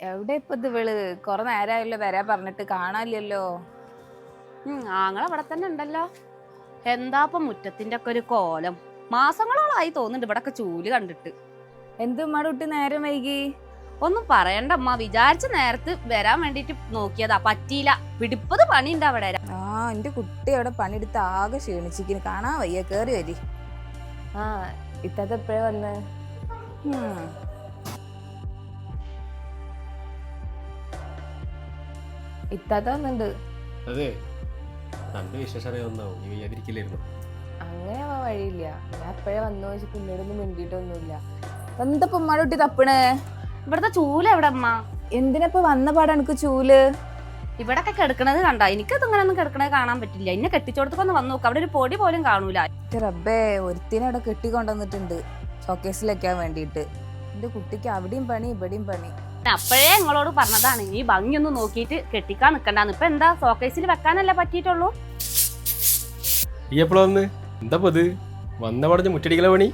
എവിടെ ഇപ്പൊ ഇത് വിള് കൊറേ നേരമായല്ലോ വരാ പറഞ്ഞിട്ട് കാണാനില്ലല്ലോ. ആങ്ങള ഇവിടെ തന്നെ ഉണ്ടല്ലോ. എന്താപ്പം മുറ്റത്തിന്റെ ഒക്കെ ഒരു കോലം. മാസങ്ങളോളായി തോന്നുന്നുണ്ട് ഇവിടെ ഒക്കെ ചൂല് കണ്ടിട്ട്. എന്ത് ഉമ്മാടെ കുട്ടി നേരം വൈകി? ഒന്നും പറയണ്ട അമ്മ, വിചാരിച്ച നേരത്ത് വരാൻ വേണ്ടിട്ട് നോക്കിയതാ, പറ്റിയില്ല. പിടിപ്പത് പണിയുണ്ട് അവിടെ. എന്റെ കുട്ടി അവിടെ പണിയെടുത്ത് ആകെ ക്ഷീണിച്ചിരിക്കുന്നു, കാണാൻ വയ്യ. കേറി വരി. ഇത്തത്തെ എപ്പോഴാ വന്ന്? ഇത്താത്ത വന്നിണ്ട്. അതെ, തന്റെ വിശേഷം അറിയാവുന്നാവും, നീ വയ്യാതിരിക്കില്ലായിരുന്നു. അങ്ങനെ ആവാൻ വഴിയില്ല. ഞാൻ എപ്പോഴേ വന്നു വെച്ച് പിന്നീടൊന്നും മിണ്ടിയിട്ടൊന്നുമില്ല. എന്തപ്പോ ഉമ്മാടെ കുട്ടി തപ്പണേ? ഇവിടുത്തെ ചൂല് എവിടെ അമ്മ? എന്തിനപ്പോ വന്ന പാടാ എനിക്ക് ചൂല്? ഇവിടെ ഒക്കെ കിടക്കണത് കണ്ട, എനിക്കത് ഇങ്ങനെ ഒന്നും കിടക്കണത് കാണാൻ പറ്റില്ല. എന്നെ കെട്ടിച്ചോടത്തൊക്കെ വന്ന് നോക്ക്, അവിടെ ഒരു പൊടി പോലും കാണൂല. റബ്ബേ, ഒരുത്തിനെ അവിടെ കെട്ടിക്കൊണ്ടുവന്നിട്ടുണ്ട് ഷോക്കേസിൽ വെക്കാൻ വേണ്ടിയിട്ട്. എന്റെ കുട്ടിക്ക് അവിടെയും പണി ഇവിടെയും പണി. അപ്പോഴേ നിങ്ങളോട് പറഞ്ഞതാണ് ഈ ഭംഗിയൊന്നും നോക്കിയിട്ട് കെട്ടിക്കാൻ നിക്കണ്ടാന്ന്. ഇപ്പൊ എന്താ, ഷോക്കേസിൽ വെക്കാനല്ലേ പറ്റിയിട്ടുള്ളൂ. ഈ എപ്പോഴാ വന്ന്? എന്താ ഇത് വന്ന പടഞ്ഞ മുറ്റടിക്കല പണി?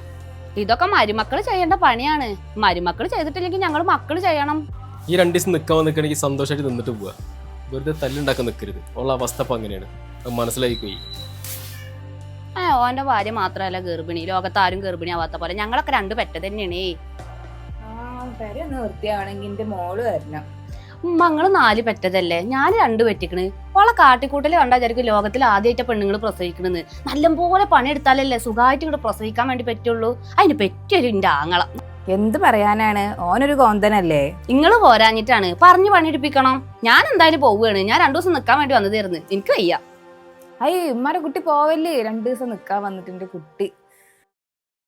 ഇതൊക്കെ മരുമക്കള് ചെയ്യേണ്ട പണിയാണ്. മരുമക്കള് ചെയ്തിട്ടില്ലെങ്കിൽ ഞങ്ങൾ മക്കള് ചെയ്യണം. ഈ 2 ദിവസം നിൽക്കാൻ നിൽക്കണമെങ്കിൽ സന്തോഷമായിട്ട് നിന്നിട്ട് പോവാ. വെറുതെ തല്ലുണ്ടാക്കാൻ നിൽക്കരുത്. ഉള്ള അവസ്ഥ അപ്പൊ അങ്ങനെയാണ്, മനസ്സിലായി പോയി. ഓന്റെ ഭാര്യ മാത്രമല്ല ഗർഭിണി, ലോകത്ത് ആരും ഗർഭിണി ആവാത്ത പോലെ ഞങ്ങളൊക്കെ 2 പെറ്റ തന്നെയാണേ. പെരയൊന്ന് വൃത്തിയാണെങ്കിൽ എന്റെ മോള് വരണം. മങ്ങള് 4 പെറ്റതല്ലേ, ഞാൻ 2 പെറ്റിക്കണ്. ഓളെ കാട്ടിക്കൂട്ടല് കണ്ടാ വിചാരിക്കും ലോകത്തിൽ ആദ്യമായിട്ട് പെണ്ണുങ്ങൾ പ്രസവിക്കണെന്ന്. നല്ലപോലെ പണിയെടുത്താലല്ലേ സുഖമായിട്ട് ഇവിടെ പ്രസവിക്കാൻ വേണ്ടി പറ്റുള്ളൂ. അതിന് പറ്റിയൊരു ഇന്റെ ആങ്ങള. എന്ത് പറയാനാണ്, ഓനൊരു കോന്തനല്ലേ. നിങ്ങള് പോരാഞ്ഞിട്ടാണ്, പറഞ്ഞു പണിയെടുപ്പിക്കണം. ഞാൻ എന്തായാലും പോവുകയാണ്. ഞാൻ 2 ദിവസം നിക്കാൻ വേണ്ടി വന്നതായിരുന്നു, എനിക്ക് വയ്യ. ഉമ്മാരെ കുട്ടി പോവല്ലേ, 2 ദിവസം നിക്കാൻ വന്നിട്ട് എന്റെ കുട്ടി